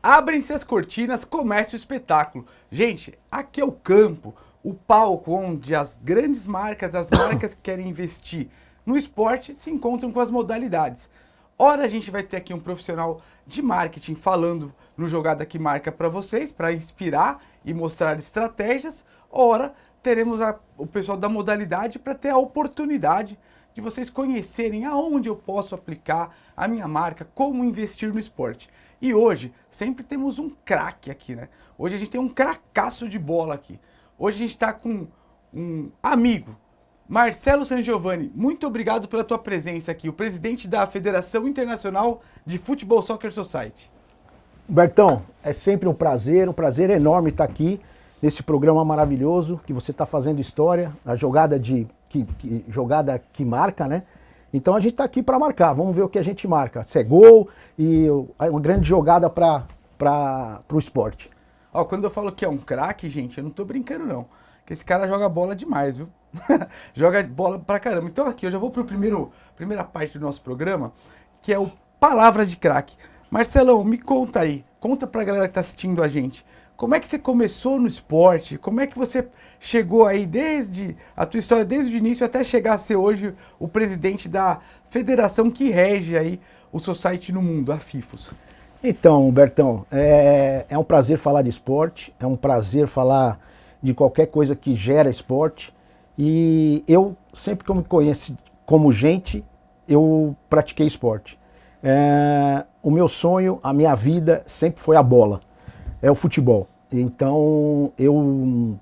Abrem-se as cortinas, começa o espetáculo. Gente, aqui é o campo, o palco onde as grandes marcas, as marcas que querem investir no esporte, se encontram com as modalidades. Ora, a gente vai ter aqui um profissional de marketing falando no Jogada que Marca para vocês, para inspirar e mostrar estratégias. Ora, teremos o pessoal da modalidade para ter a oportunidade de vocês conhecerem aonde eu posso aplicar a minha marca, como investir no esporte. E hoje, sempre temos um craque aqui, né? Hoje a gente tem um cracaço de bola aqui. Hoje a gente está com um amigo, Marcelo Sangiovanni. Muito obrigado pela tua presença aqui, o presidente da Federação Internacional de Futebol Soccer Society. Bertão, é sempre um prazer enorme estar aqui nesse programa maravilhoso que você está fazendo história, a jogada jogada que marca, né? Então a gente está aqui para marcar, vamos ver o que a gente marca. Se é gol e uma grande jogada para o esporte. Ó, quando eu falo que é um craque, gente, eu não tô brincando não. Porque esse cara joga bola demais, viu? Joga bola pra caramba. Então aqui, eu já vou pro primeira parte do nosso programa, que é o Palavra de Craque. Marcelão, me conta aí, conta pra galera que tá assistindo a gente. Como é que você começou no esporte? Como é que você chegou aí desde a tua história, desde o início até chegar a ser hoje o presidente da federação que rege aí o Society no mundo, a FIFOS? Então, Bertão, é um prazer falar de esporte, é um prazer falar de qualquer coisa que gera esporte. E eu, sempre que eu me conheço como gente, eu pratiquei esporte. O meu sonho, a minha vida sempre foi a bola, é o futebol. Então, eu,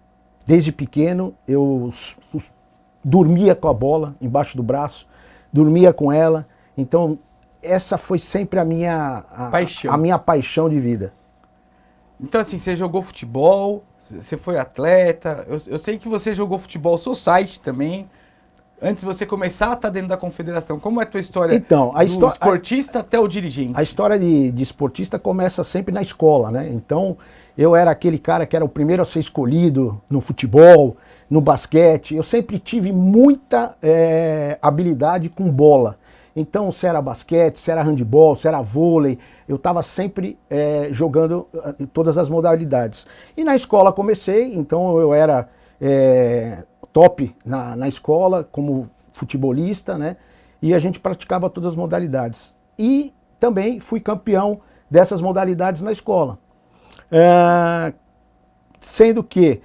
desde pequeno, eu dormia com a bola embaixo do braço, dormia com ela. Então, essa foi sempre a minha paixão de vida. Então, assim, você jogou futebol, você foi atleta, eu sei que você jogou futebol society também, antes de você começar a estar dentro da confederação. Como é a tua história então, do esportista até o dirigente? A história de esportista começa sempre na escola, né? Então, eu era aquele cara que era o primeiro a ser escolhido no futebol, no basquete. Eu sempre tive muita habilidade com bola. Então, se era basquete, se era handebol, se era vôlei, eu estava sempre jogando todas as modalidades. E na escola comecei, então eu era top na escola como futebolista, né? E a gente praticava todas as modalidades. E também fui campeão dessas modalidades na escola. Sendo que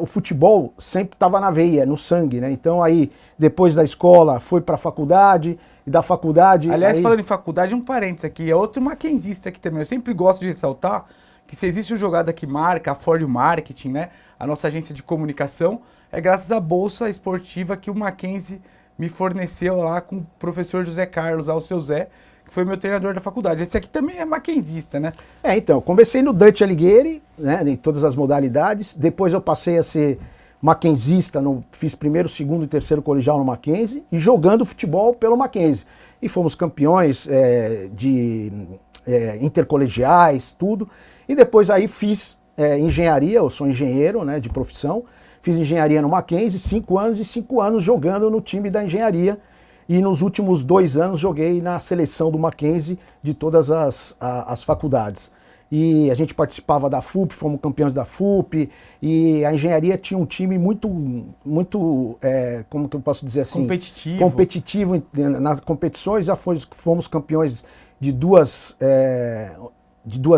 o futebol sempre estava na veia, no sangue, né? Então aí, depois da escola, fui para a faculdade, e da faculdade... Aliás, falando em faculdade, um parênteses aqui, é outro mackenzista aqui também. Eu sempre gosto de ressaltar que se existe o Jogada que Marca, a For You Marketing, né? A nossa agência de comunicação, é graças à bolsa esportiva que o Mackenzie me forneceu lá com o professor José Carlos, lá o seu Zé, que foi meu treinador da faculdade. Esse aqui também é mackenzista, né? Então, eu comecei no Dante Alighieri, né, em todas as modalidades. Depois eu passei a ser mackenzista, fiz primeiro, segundo e terceiro colegial no Mackenzie e jogando futebol pelo Mackenzie. E fomos campeões de intercolegiais, tudo. E depois aí fiz engenharia, eu sou engenheiro, né, de profissão. Fiz engenharia no Mackenzie, 5 anos e 5 anos jogando no time da engenharia. E nos últimos 2 anos joguei na seleção do Mackenzie de todas as faculdades. E a gente participava da FUP, fomos campeões da FUP, e a engenharia tinha um time muito, como que eu posso dizer assim? Competitivo nas competições. Já fomos campeões de duas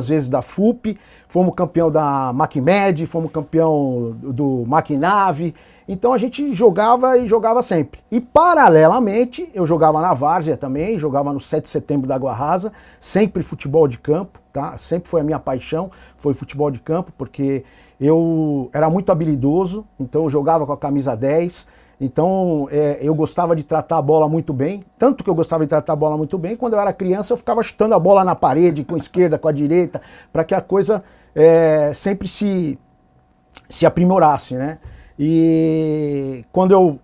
vezes da FUP, fomos campeão da MacMed, fomos campeão do MacNave. Então a gente jogava e jogava sempre. E paralelamente eu jogava na várzea também, jogava no 7 de setembro da Água Rasa, sempre futebol de campo, tá? Sempre foi a minha paixão, foi futebol de campo, porque eu era muito habilidoso, então eu jogava com a camisa 10, então eu gostava de tratar a bola muito bem, tanto que eu gostava de tratar a bola muito bem, quando eu era criança eu ficava chutando a bola na parede, com a esquerda, com a direita, para que a coisa sempre se aprimorasse, né? E quando eu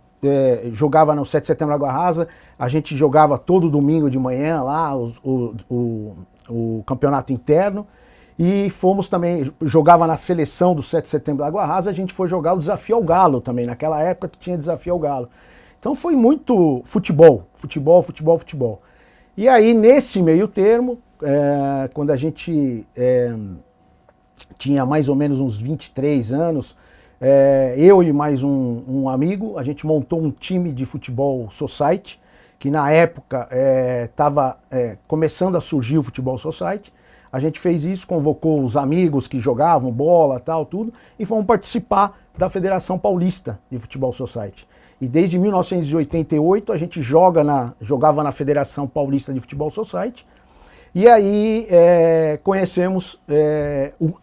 jogava no 7 de setembro da Água Rasa, a gente jogava todo domingo de manhã lá o campeonato interno. E fomos também, jogava na seleção do 7 de setembro da Água Rasa, a gente foi jogar o Desafio ao Galo também, naquela época que tinha Desafio ao Galo. Então foi muito futebol. E aí, nesse meio termo, quando a gente tinha mais ou menos uns 23 anos, eu e mais um amigo, a gente montou um time de futebol society, que na época estava começando a surgir o futebol society. A gente fez isso, convocou os amigos que jogavam bola, tal, tudo, e fomos participar da Federação Paulista de Futebol Society. E desde 1988 a gente jogava na Federação Paulista de Futebol Society. E aí conhecemos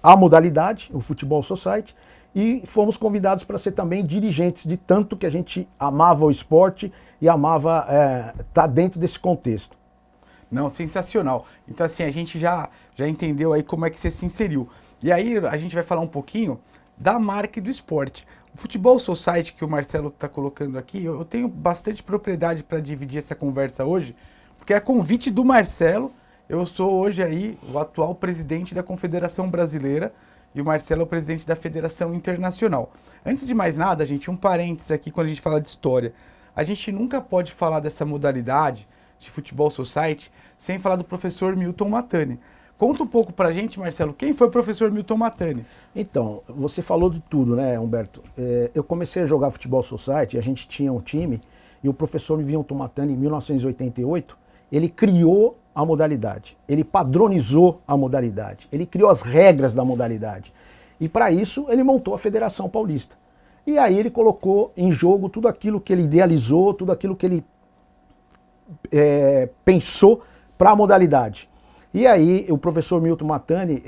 a modalidade, o Futebol Society, e fomos convidados para ser também dirigentes, de tanto que a gente amava o esporte e amava estar dentro desse contexto. Não, sensacional. Então assim, a gente já entendeu aí como é que você se inseriu. E aí a gente vai falar um pouquinho da marca e do esporte. O Futebol Society que o Marcelo está colocando aqui, eu tenho bastante propriedade para dividir essa conversa hoje, porque a convite do Marcelo, eu sou hoje aí o atual presidente da Confederação Brasileira e o Marcelo é o presidente da Federação Internacional. Antes de mais nada, gente, um parênteses aqui quando a gente fala de história. A gente nunca pode falar dessa modalidade de Futebol Society sem falar do professor Milton Mattani. Conta um pouco pra gente, Marcelo, quem foi o professor Milton Mattani? Então, você falou de tudo, né, Humberto? Eu comecei a jogar Futebol Society, a gente tinha um time, e o professor Milton Mattani, em 1988, ele criou a modalidade, ele padronizou a modalidade, ele criou as regras da modalidade. E para isso, ele montou a Federação Paulista. E aí ele colocou em jogo tudo aquilo que ele idealizou, tudo aquilo que ele pensou para a modalidade. E aí o professor Milton Mattani,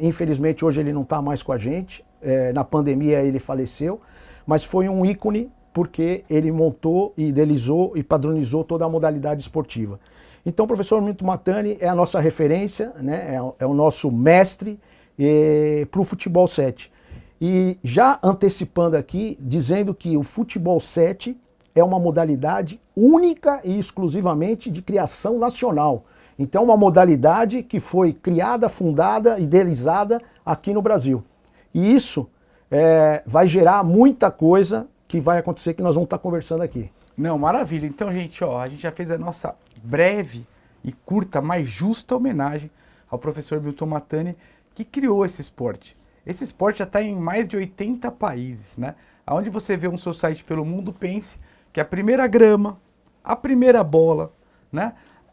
infelizmente hoje ele não está mais com a gente, na pandemia ele faleceu, mas foi um ícone porque ele montou, idealizou e padronizou toda a modalidade esportiva. Então o professor Milton Mattani é a nossa referência, né, é o nosso mestre para o futebol 7. E já antecipando aqui, dizendo que o futebol 7 é uma modalidade única e exclusivamente de criação nacional. Então, uma modalidade que foi criada, fundada, idealizada aqui no Brasil. E isso vai gerar muita coisa que vai acontecer, que nós vamos estar conversando aqui. Não, maravilha. Então, gente, a gente já fez a nossa breve e curta, mas justa homenagem ao professor Milton Mattani, que criou esse esporte. Esse esporte já está em mais de 80 países, né? Onde você vê um society pelo mundo, pense que a primeira grama, a primeira bola, né?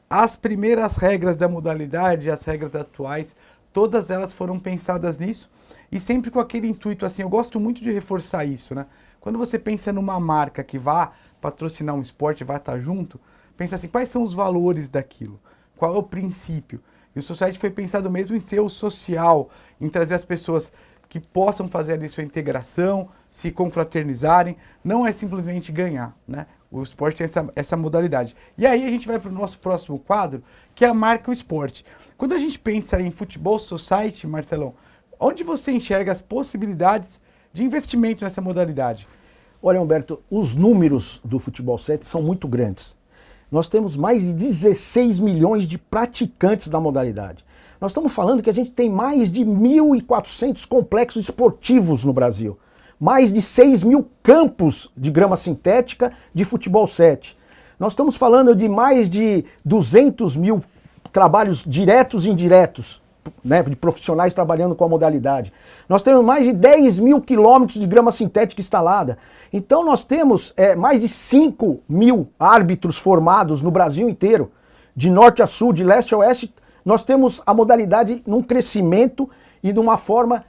As primeiras regras da modalidade, as regras atuais, todas elas foram pensadas nisso e sempre com aquele intuito assim, eu gosto muito de reforçar isso, né? Quando você pensa numa marca que vá patrocinar um esporte, vai estar junto, pensa assim, quais são os valores daquilo? Qual é o princípio? E o Society foi pensado mesmo em ser o social, em trazer as pessoas que possam fazer ali sua integração, se confraternizarem, não é simplesmente ganhar, né? O esporte tem essa modalidade. E aí a gente vai para o nosso próximo quadro, que é a marca o esporte. Quando a gente pensa em Futebol Society, Marcelão, onde você enxerga as possibilidades de investimento nessa modalidade? Olha, Humberto, os números do Futebol 7 são muito grandes. Nós temos mais de 16 milhões de praticantes da modalidade. Nós estamos falando que a gente tem mais de 1.400 complexos esportivos no Brasil. Mais de 6 mil campos de grama sintética de futebol 7. Nós estamos falando de mais de 200 mil trabalhos diretos e indiretos, né, de profissionais trabalhando com a modalidade. Nós temos mais de 10 mil quilômetros de grama sintética instalada. Então nós temos mais de 5 mil árbitros formados no Brasil inteiro, de norte a sul, de leste a oeste. Nós temos a modalidade num crescimento e de uma forma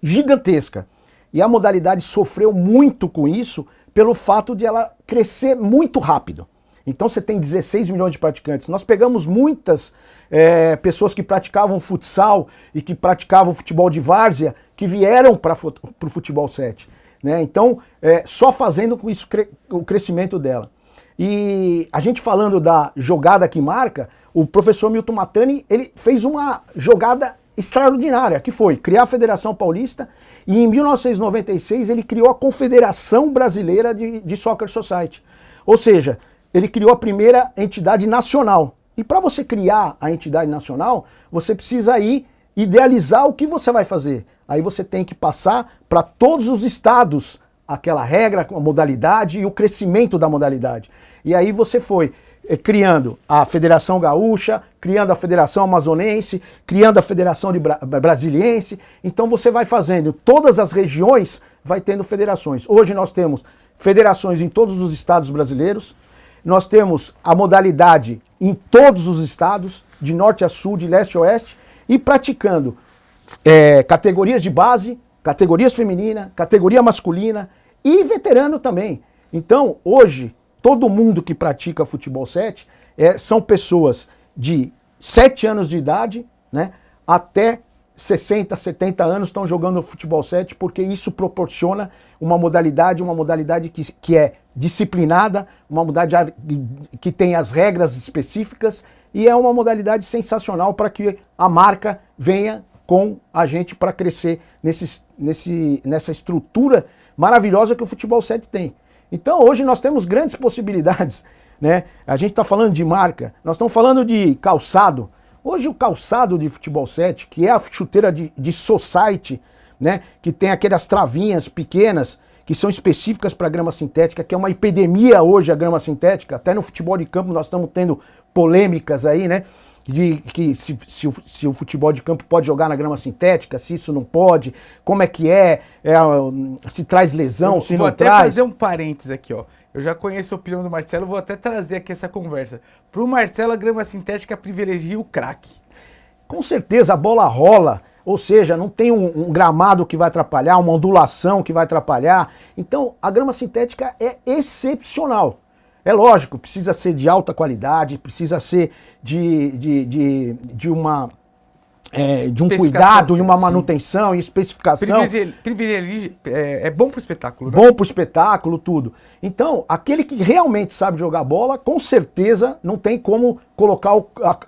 gigantesca. E a modalidade sofreu muito com isso pelo fato de ela crescer muito rápido. Então você tem 16 milhões de praticantes. Nós pegamos muitas pessoas que praticavam futsal e que praticavam futebol de várzea, que vieram para o futebol 7. Né? Então, só fazendo com isso o crescimento dela. E a gente falando da jogada que marca, o professor Milton Mattani, ele fez uma jogada extraordinária, que foi criar a Federação Paulista, e em 1996 ele criou a Confederação Brasileira de Soccer Society. Ou seja, ele criou a primeira entidade nacional. E para você criar a entidade nacional, você precisa aí idealizar o que você vai fazer. Aí você tem que passar para todos os estados aquela regra, a modalidade e o crescimento da modalidade. E aí você foi criando a Federação Gaúcha, criando a Federação Amazonense, criando a Federação Brasiliense. Então você vai fazendo, todas as regiões vai tendo federações. Hoje nós temos federações em todos os estados brasileiros, nós temos a modalidade em todos os estados, de norte a sul, de leste a oeste, e praticando categorias de base, categorias feminina, categoria masculina e veterano também. Então, hoje, todo mundo que pratica futebol 7 são pessoas de 7 anos de idade, né, até 60, 70 anos estão jogando futebol 7, porque isso proporciona uma modalidade que é disciplinada, uma modalidade que tem as regras específicas e é uma modalidade sensacional para que a marca venha com a gente para crescer nessa estrutura maravilhosa que o futebol 7 tem. Então hoje nós temos grandes possibilidades, né? A gente está falando de marca, nós estamos falando de calçado. Hoje o calçado de futebol 7, que é a chuteira de society, né? Que tem aquelas travinhas pequenas que são específicas para grama sintética, que é uma epidemia hoje a grama sintética. Até no futebol de campo nós estamos tendo polêmicas aí, né? De que se o futebol de campo pode jogar na grama sintética, se isso não pode, como é que se traz lesão, se não traz. Vou até fazer um parênteses aqui, ó. Eu já conheço a opinião do Marcelo, vou até trazer aqui essa conversa. Pro Marcelo, a grama sintética privilegia o craque. Com certeza, a bola rola, ou seja, não tem um gramado que vai atrapalhar, uma ondulação que vai atrapalhar. Então, a grama sintética é excepcional. É lógico, precisa ser de alta qualidade, precisa ser de um cuidado, de uma manutenção e especificação. É bom pro espetáculo, né? Bom pro espetáculo, tudo. Então, aquele que realmente sabe jogar bola, com certeza não tem como colocar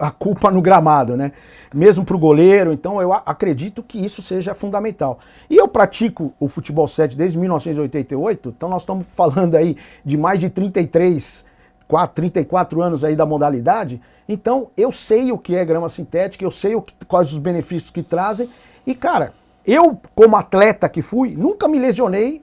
a culpa no gramado, né? Mesmo pro goleiro. Então, eu acredito que isso seja fundamental. E eu pratico o futebol 7 desde 1988, então nós estamos falando aí de mais de 34 anos aí da modalidade, então eu sei o que é grama sintética, eu sei quais os benefícios que trazem, e cara, eu como atleta que fui, nunca me lesionei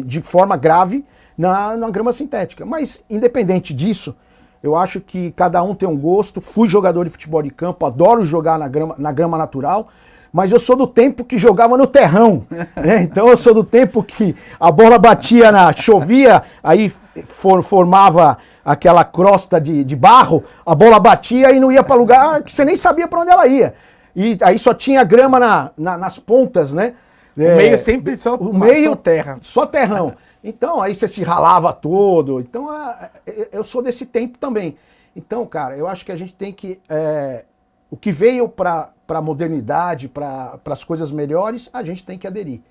de forma grave na grama sintética, mas independente disso, eu acho que cada um tem um gosto, fui jogador de futebol de campo, adoro jogar na grama natural, mas eu sou do tempo que jogava no terrão, né? Então eu sou do tempo que a bola batia chovia, aí formava aquela crosta de barro, a bola batia e não ia para lugar que você nem sabia para onde ela ia. E aí só tinha grama nas pontas, né? O meio sempre só terra. Só terrão. Então aí você se ralava todo. Então eu sou desse tempo também. Então, cara, eu acho que a gente tem que... o que veio para a modernidade, para as coisas melhores, a gente tem que aderir.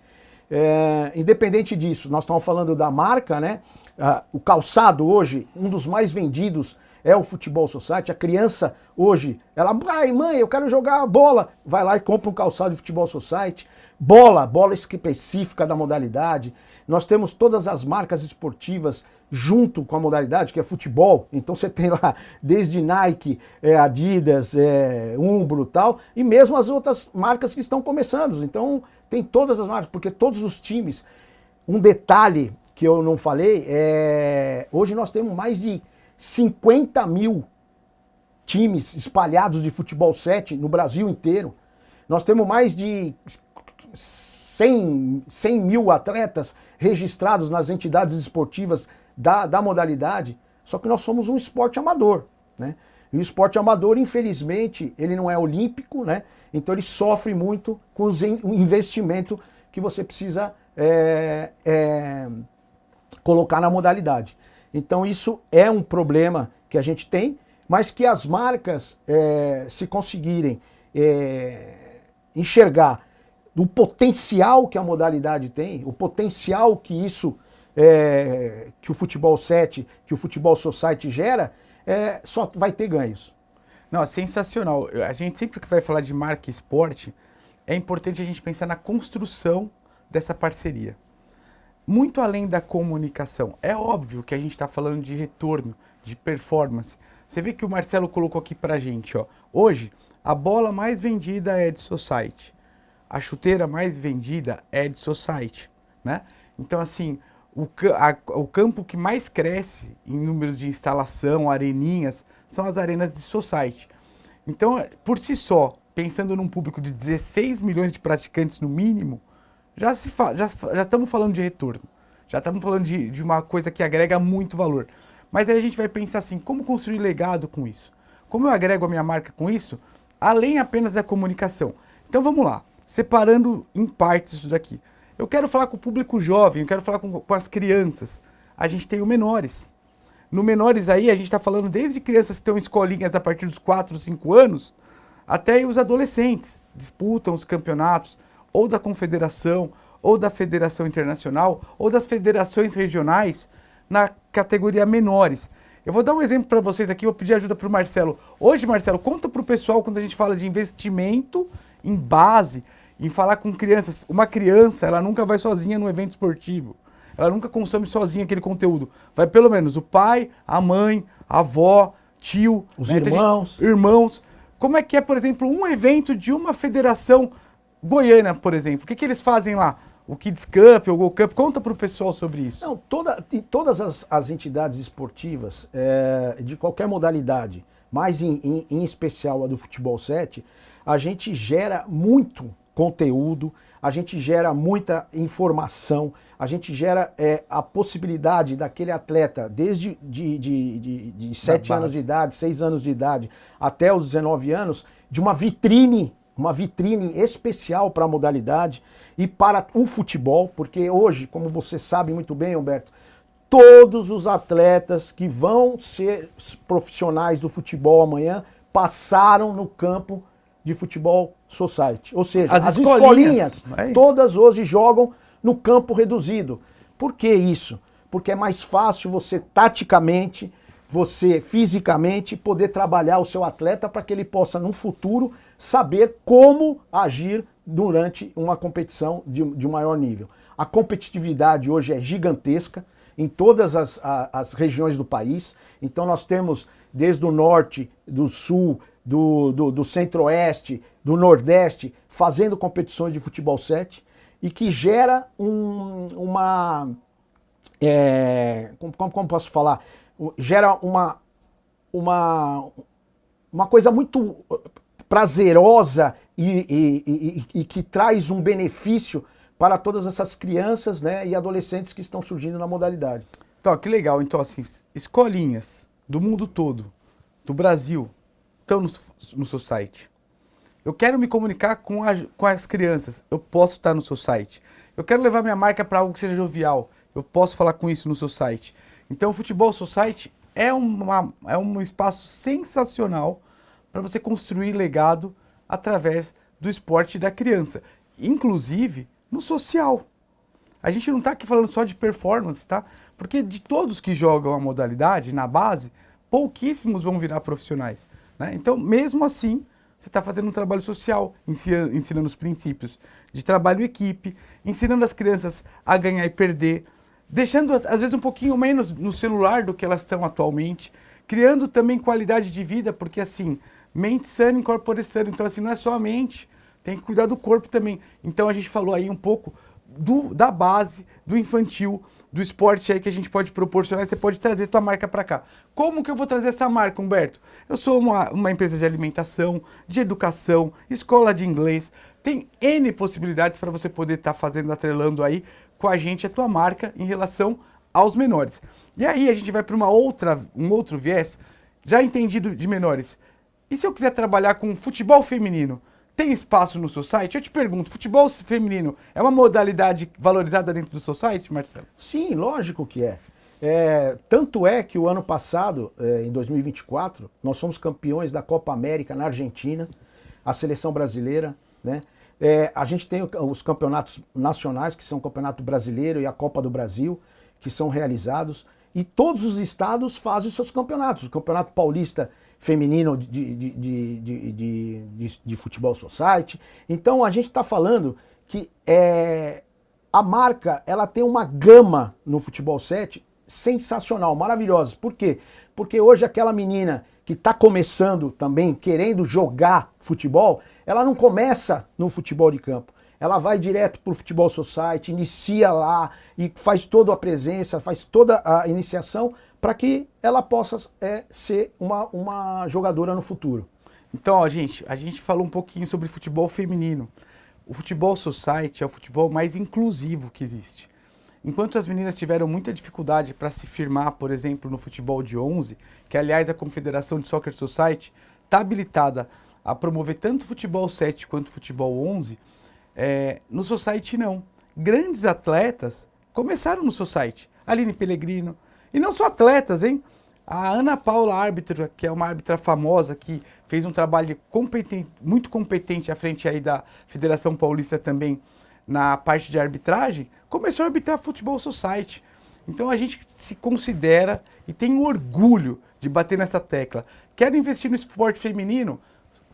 Independente disso, nós estamos falando da marca, né? O calçado hoje, um dos mais vendidos é o Futebol Society. A criança hoje, ela, mãe, eu quero jogar bola. Vai lá e compra um calçado de Futebol Society. Bola específica da modalidade. Nós temos todas as marcas esportivas junto com a modalidade, que é futebol. Então você tem lá desde Nike, Adidas, Umbro e tal, e mesmo as outras marcas que estão começando. Então tem todas as marcas, porque todos os times... Um detalhe que eu não falei, hoje nós temos mais de 50 mil times espalhados de futebol 7 no Brasil inteiro. Nós temos mais de 100 mil atletas registrados nas entidades esportivas da modalidade, só que nós somos um esporte amador, né? E o esporte amador, infelizmente, ele não é olímpico, né? Então ele sofre muito com o investimento que você precisa colocar na modalidade. Então isso é um problema que a gente tem, mas que as marcas, se conseguirem enxergar o potencial que a modalidade tem, o potencial que isso, que o futebol 7, que o futebol society gera, só vai ter ganhos. Não, sensacional. A gente sempre que vai falar de marca e esporte, é importante a gente pensar na construção dessa parceria. Muito além da comunicação. É óbvio que a gente está falando de retorno, de performance. Você vê que o Marcelo colocou aqui pra gente, ó. Hoje, a bola mais vendida é de society. A chuteira mais vendida é de society, né? Então, assim, o campo que mais cresce em números de instalação, areninhas, são as arenas de society. Então, por si só, pensando num público de 16 milhões de praticantes no mínimo, já estamos falando de retorno. Já estamos falando de uma coisa que agrega muito valor. Mas aí a gente vai pensar assim, como construir legado com isso? Como eu agrego a minha marca com isso, além apenas da comunicação? Então vamos lá, separando em partes isso daqui. Eu quero falar com o público jovem, eu quero falar com as crianças. A gente tem o menores. No menores aí, a gente está falando desde crianças que estão em escolinhas a partir dos 4, 5 anos, até os adolescentes. Disputam os campeonatos, ou da confederação, ou da federação internacional, ou das federações regionais, na categoria menores. Eu vou dar um exemplo para vocês aqui, vou pedir ajuda para o Marcelo. Hoje, Marcelo, conta para o pessoal, quando a gente fala de investimento em base, em falar com crianças. Uma criança, ela nunca vai sozinha no evento esportivo. Ela nunca consome sozinha aquele conteúdo. Vai pelo menos o pai, a mãe, a avó, tio, os né? irmãos. Irmãos. Como é que é, por exemplo, um evento de uma federação goiana, por exemplo? O que eles fazem lá? O Kids Cup, o Go Cup? Conta para o pessoal sobre isso. Não, todas as entidades esportivas, de qualquer modalidade, mas em especial a do Futebol 7, a gente gera muito conteúdo, a gente gera muita informação, a gente gera a possibilidade daquele atleta, desde de 7 anos de idade, 6 anos de idade, até os 19 anos, de uma vitrine especial para a modalidade e para o futebol, porque hoje, como você sabe muito bem, Humberto, todos os atletas que vão ser profissionais do futebol amanhã passaram no campo de futebol society. Ou seja, as escolinhas todas hoje jogam no campo reduzido. Por que isso? Porque é mais fácil você taticamente, você fisicamente poder trabalhar o seu atleta para que ele possa no futuro saber como agir durante uma competição de maior nível. A competitividade hoje é gigantesca em todas as regiões do país. Então nós temos desde o norte, do sul, do centro-oeste, do nordeste, fazendo competições de futebol 7 e que gera como posso falar? Gera uma coisa muito prazerosa e que traz um benefício para todas essas crianças, né, e adolescentes que estão surgindo na modalidade. Então, que legal. Então, assim, escolinhas do mundo todo, do Brasil, estão no seu site. Eu quero me comunicar com as crianças, eu posso estar no seu site. Eu quero levar minha marca para algo que seja jovial, eu posso falar com isso no seu site. Então, o Futebol Society é um espaço sensacional para você construir legado através do esporte da criança, inclusive no social. A gente não está aqui falando só de performance, tá? Porque de todos que jogam a modalidade na base, pouquíssimos vão virar profissionais, né? Então, mesmo assim, você está fazendo um trabalho social, ensinando os princípios de trabalho em equipe, ensinando as crianças a ganhar e perder, deixando, às vezes, um pouquinho menos no celular do que elas estão atualmente, criando também qualidade de vida, porque, assim, mente sana, incorpore sano. Então, assim, não é só a mente, tem que cuidar do corpo também. Então, a gente falou aí um pouco da base, do infantil, do esporte aí que a gente pode proporcionar, e você pode trazer tua marca para cá. Como que eu vou trazer essa marca, Humberto? Eu sou uma empresa de alimentação, de educação, escola de inglês, tem N possibilidades para você poder estar fazendo, atrelando aí com a gente a tua marca em relação aos menores. E aí a gente vai para um outro viés, já entendido de menores. E se eu quiser trabalhar com futebol feminino? Tem espaço no seu site? Eu te pergunto, futebol feminino é uma modalidade valorizada dentro do seu site, Marcelo? Sim, lógico que é. Tanto é que o ano passado, em 2024, nós somos campeões da Copa América na Argentina, a seleção brasileira, né? A gente tem os campeonatos nacionais, que são o Campeonato Brasileiro e a Copa do Brasil, que são realizados, e todos os estados fazem os seus campeonatos. O Campeonato Paulista Feminino de Futebol Society. Então a gente está falando que a marca ela tem uma gama no Futebol 7 sensacional, maravilhosa. Por quê? Porque hoje aquela menina que está começando também, querendo jogar futebol, ela não começa no futebol de campo. Ela vai direto para o Futebol Society, inicia lá e faz toda a presença, faz toda a iniciação para que ela possa ser uma jogadora no futuro. Então, ó, gente, a gente falou um pouquinho sobre futebol feminino. O futebol society é o futebol mais inclusivo que existe. Enquanto as meninas tiveram muita dificuldade para se firmar, por exemplo, no futebol de 11, que aliás a Confederação de Soccer Society está habilitada a promover tanto futebol 7 quanto futebol 11, no society não. Grandes atletas começaram no society. Aline Pellegrino. E não só atletas, hein? A Ana Paula árbitra, que é uma árbitra famosa, que fez um trabalho muito competente à frente aí da Federação Paulista também na parte de arbitragem, começou a arbitrar futebol society. Então a gente se considera e tem orgulho de bater nessa tecla. Quer investir no esporte feminino?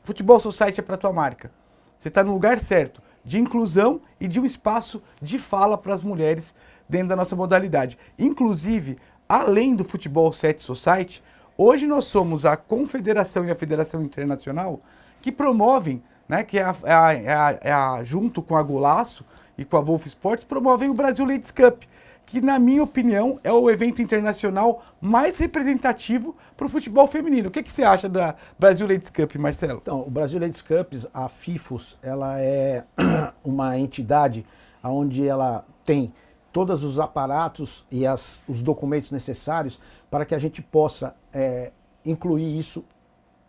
Futebol society é para tua marca. Você está no lugar certo, de inclusão e de um espaço de fala para as mulheres dentro da nossa modalidade. Inclusive, além do futebol 7 society, hoje nós somos a Confederação e a Federação Internacional que promovem, né, que junto com a Golaço e com a Wolf Sports, promovem o Brasil Ladies Cup, que na minha opinião é o evento internacional mais representativo para o futebol feminino. O que você acha da Brasil Ladies Cup, Marcelo? Então, o Brasil Ladies Cup, a FIFUS, ela é uma entidade onde ela tem todos os aparatos e os documentos necessários para que a gente possa incluir isso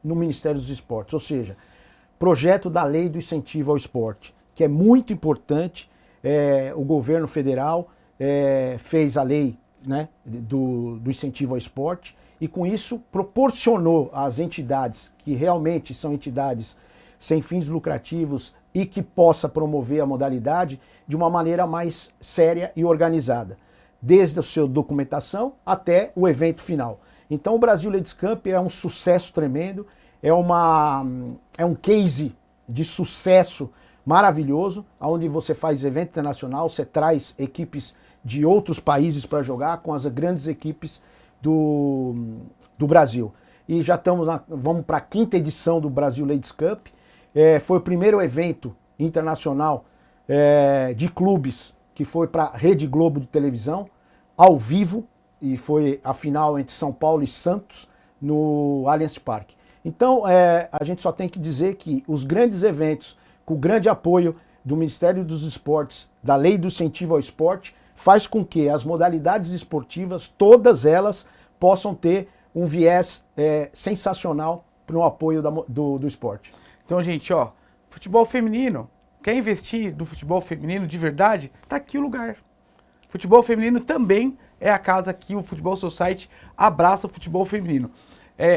no Ministério dos Esportes, ou seja, projeto da lei do incentivo ao esporte, que é muito importante. O governo federal fez a lei, né, do incentivo ao esporte e com isso proporcionou às entidades que realmente são entidades sem fins lucrativos e que possa promover a modalidade de uma maneira mais séria e organizada, desde a sua documentação até o evento final. Então o Brasil Ladies Cup é um sucesso tremendo, é um case de sucesso maravilhoso, onde você faz evento internacional, você traz equipes de outros países para jogar com as grandes equipes do Brasil. E já vamos para a 5ª edição do Brasil Ladies Cup. Foi o primeiro evento internacional de clubes que foi para a Rede Globo de televisão, ao vivo, e foi a final entre São Paulo e Santos no Allianz Parque. Então a gente só tem que dizer que os grandes eventos, com o grande apoio do Ministério dos Esportes, da Lei do Incentivo ao Esporte, faz com que as modalidades esportivas, todas elas, possam ter um viés sensacional para o apoio do esporte. Então, gente, ó, futebol feminino, quer investir no futebol feminino de verdade? Tá aqui o lugar. Futebol feminino também é a casa que o Futebol Society abraça o futebol feminino.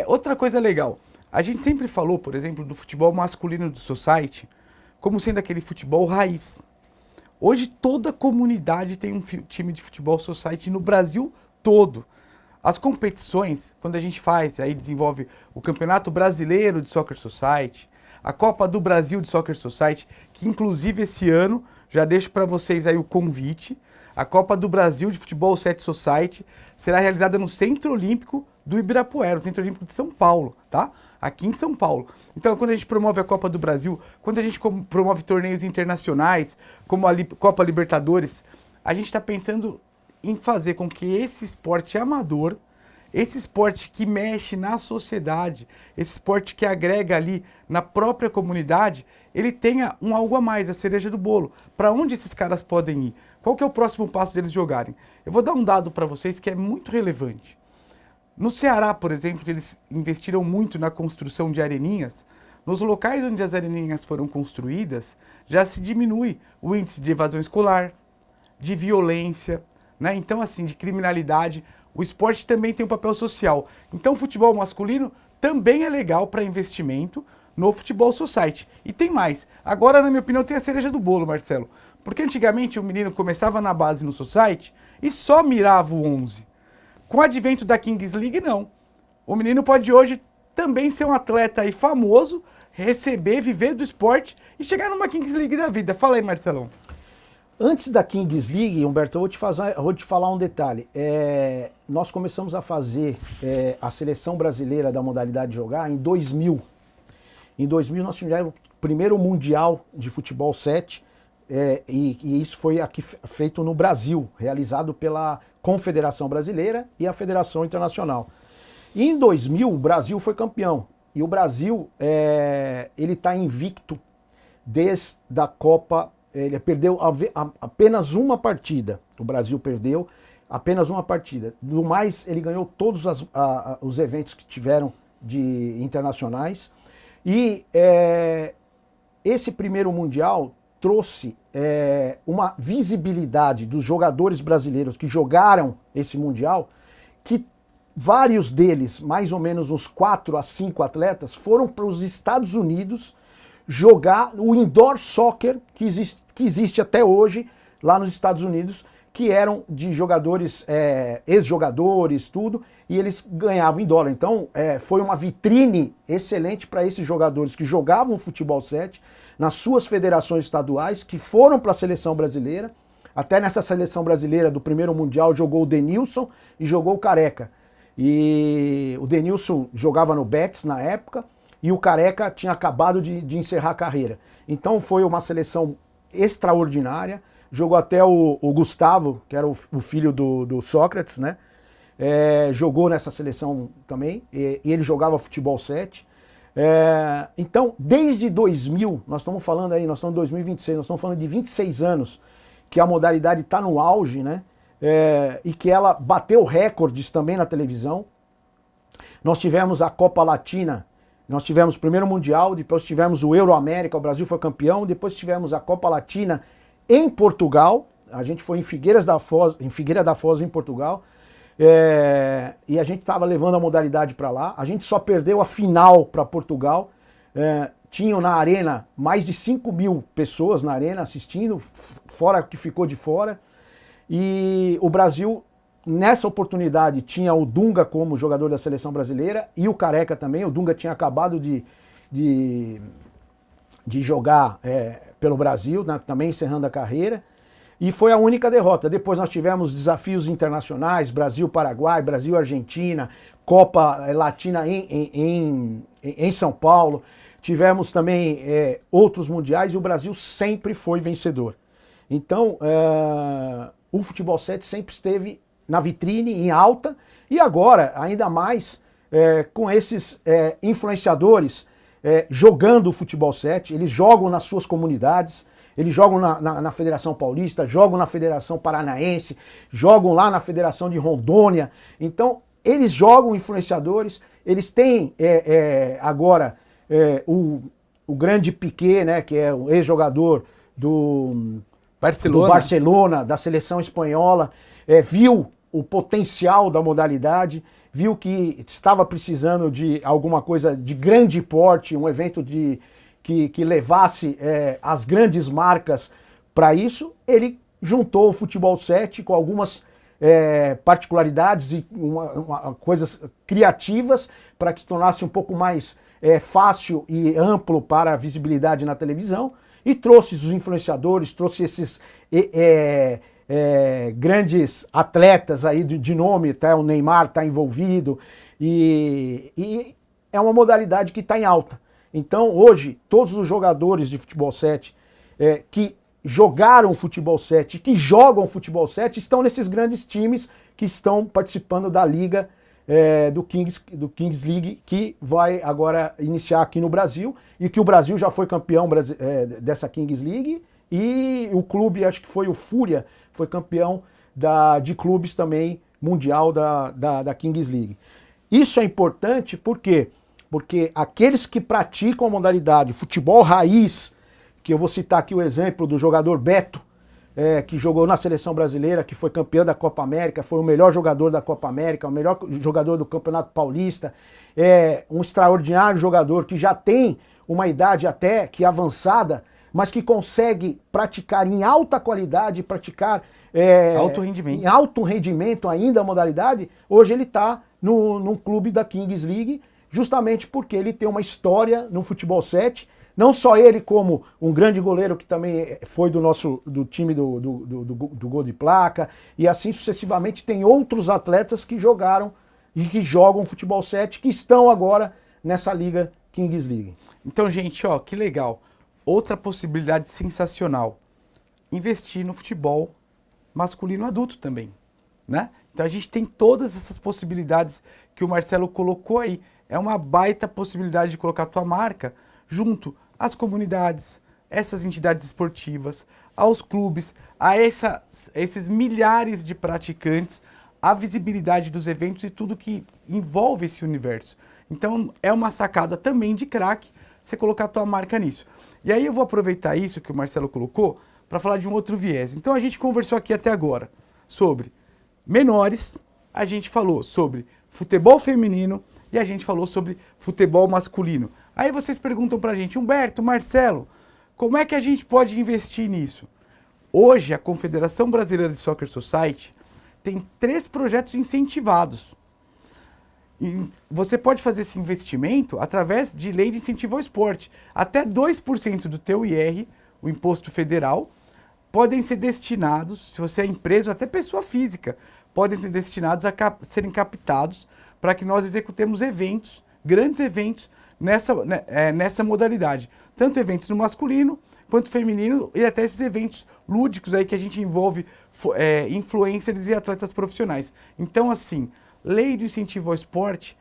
Outra coisa legal, a gente sempre falou, por exemplo, do futebol masculino do Society como sendo aquele futebol raiz. Hoje toda comunidade tem um time de futebol Society no Brasil todo. As competições, quando a gente faz, aí desenvolve o Campeonato Brasileiro de Soccer Society, a Copa do Brasil de Soccer Society, que inclusive esse ano, já deixo para vocês aí o convite, a Copa do Brasil de Futebol 7 Society será realizada no Centro Olímpico do Ibirapuera, o Centro Olímpico de São Paulo, tá? Aqui em São Paulo. Então, quando a gente promove a Copa do Brasil, quando a gente promove torneios internacionais, como a Copa Libertadores, a gente está pensando em fazer com que esse esporte amador, esse esporte que mexe na sociedade, esse esporte que agrega ali na própria comunidade, ele tenha algo a mais, a cereja do bolo. Para onde esses caras podem ir? Qual que é o próximo passo deles jogarem? Eu vou dar um dado para vocês que é muito relevante. No Ceará, por exemplo, que eles investiram muito na construção de areninhas, nos locais onde as areninhas foram construídas, já se diminui o índice de evasão escolar, de violência, né? Então, assim, de criminalidade. O esporte também tem um papel social. Então, o futebol masculino também é legal para investimento no futebol society. E tem mais. Agora, na minha opinião, tem a cereja do bolo, Marcelo. Porque antigamente o menino começava na base no society e só mirava o 11. Com o advento da Kings League, não. O menino pode hoje também ser um atleta aí famoso, receber, viver do esporte e chegar numa Kings League da vida. Fala aí, Marcelão. Antes da Kings League, Humberto, eu vou te falar um detalhe. Nós começamos a fazer a seleção brasileira da modalidade de jogar em 2000. Em 2000 nós tivemos o primeiro Mundial de Futebol 7, e isso foi aqui feito no Brasil, realizado pela Confederação Brasileira e a Federação Internacional. E em 2000 o Brasil foi campeão. E o Brasil, ele está invicto desde a Copa. Ele perdeu apenas uma partida. O Brasil perdeu apenas uma partida. Do mais, ele ganhou todos os eventos que tiveram de internacionais. E esse primeiro Mundial trouxe uma visibilidade dos jogadores brasileiros que jogaram esse Mundial, que vários deles, mais ou menos uns 4 a 5 atletas, foram para os Estados Unidos jogar o indoor soccer que existe até hoje lá nos Estados Unidos, que eram de jogadores, ex-jogadores, tudo, e eles ganhavam em dólar. Então, foi uma vitrine excelente para esses jogadores que jogavam futebol 7 nas suas federações estaduais, que foram para a seleção brasileira. Até nessa seleção brasileira do primeiro Mundial jogou o Denilson e jogou o Careca. E o Denilson jogava no Betis na época, e o Careca tinha acabado de encerrar a carreira. Então foi uma seleção extraordinária. Jogou até o Gustavo, que era o filho do Sócrates, né? Jogou nessa seleção também, e ele jogava futebol 7. Então, desde 2000, nós estamos falando aí, nós estamos em 2026, nós estamos falando de 26 anos que a modalidade está no auge, né? E que ela bateu recordes também na televisão. Nós tivemos a Copa Latina, nós tivemos o primeiro Mundial, depois tivemos o Euro América, o Brasil foi campeão, depois tivemos a Copa Latina em Portugal, a gente foi em Figueira da Foz, em Portugal, e a gente estava levando a modalidade para lá. A gente só perdeu a final para Portugal. Tinham na arena mais de 5.000 pessoas na arena assistindo, fora que ficou de fora. E o Brasil, nessa oportunidade, tinha o Dunga como jogador da seleção brasileira e o Careca também. O Dunga tinha acabado de jogar pelo Brasil, né, também encerrando a carreira. E foi a única derrota. Depois nós tivemos desafios internacionais, Brasil-Paraguai, Brasil-Argentina, Copa Latina em São Paulo. Tivemos também outros mundiais e o Brasil sempre foi vencedor. Então, o futebol 7 sempre esteve na vitrine, em alta, e agora, ainda mais, com esses influenciadores jogando o futebol 7, eles jogam nas suas comunidades, eles jogam na Federação Paulista, jogam na Federação Paranaense, jogam lá na Federação de Rondônia. Então, eles jogam influenciadores, eles têm agora o grande Piqué, né, que é o ex-jogador do Barcelona, da seleção espanhola, viu o potencial da modalidade, viu que estava precisando de alguma coisa de grande porte, um evento que levasse as grandes marcas para isso. Ele juntou o futebol 7 com algumas particularidades e coisas criativas para que se tornasse um pouco mais fácil e amplo para a visibilidade na televisão, e trouxe os influenciadores, trouxe esses grandes atletas aí de nome, tá? O Neymar está envolvido, e é uma modalidade que está em alta. Então hoje todos os jogadores de futebol 7 que jogaram futebol 7, que jogam futebol 7, estão nesses grandes times que estão participando da liga do Kings League, que vai agora iniciar aqui no Brasil, e que o Brasil já foi campeão dessa Kings League, e o clube, acho que foi o Fúria, foi campeão de clubes também mundial da Kings League. Isso é importante porque aqueles que praticam a modalidade futebol raiz, que eu vou citar aqui o exemplo do jogador Beto, que jogou na seleção brasileira, que foi campeão da Copa América, foi o melhor jogador da Copa América, o melhor jogador do Campeonato Paulista, um extraordinário jogador que já tem uma idade até que avançada, mas que consegue praticar em alta qualidade, praticar em alto rendimento ainda a modalidade. Hoje ele está num clube da Kings League, justamente porque ele tem uma história no futebol 7, não só ele como um grande goleiro que também foi do time do Gol de Placa, e assim sucessivamente tem outros atletas que jogaram e que jogam futebol 7, que estão agora nessa liga Kings League. Então, gente, ó, que legal. Outra possibilidade sensacional, investir no futebol masculino adulto também, né? Então a gente tem todas essas possibilidades que o Marcelo colocou aí. é uma baita possibilidade de colocar a tua marca junto às comunidades, essas entidades esportivas, aos clubes, a esses milhares de praticantes, a visibilidade dos eventos e tudo que envolve esse universo. Então é uma sacada também de craque você colocar a tua marca nisso. E aí eu vou aproveitar isso que o Marcelo colocou para falar de um outro viés. Então a gente conversou aqui até agora sobre menores, a gente falou sobre futebol feminino e a gente falou sobre futebol masculino. Aí vocês perguntam pra gente, Humberto, Marcelo, como é que a gente pode investir nisso? Hoje a Confederação Brasileira de Soccer Society tem 3 projetos incentivados. E você pode fazer esse investimento através de lei de incentivo ao esporte. Até 2% do teu IR, o imposto federal, podem ser destinados, se você é empresa ou até pessoa física, podem ser destinados a serem captados para que nós executemos eventos, grandes eventos, nessa modalidade. Tanto eventos no masculino, quanto feminino e até esses eventos lúdicos aí que a gente envolve influencers e atletas profissionais. Então, assim, lei de incentivo ao esporte